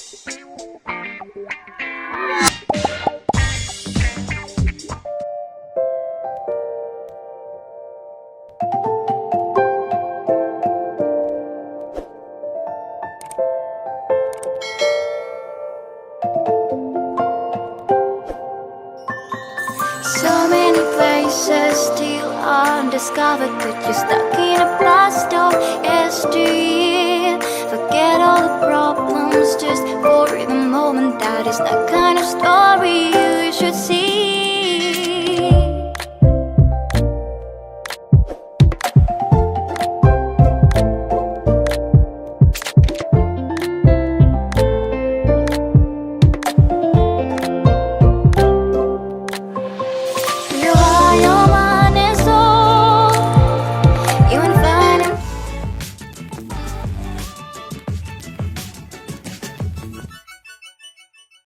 So many places still undiscovered, but you're stuck in a blast of SD.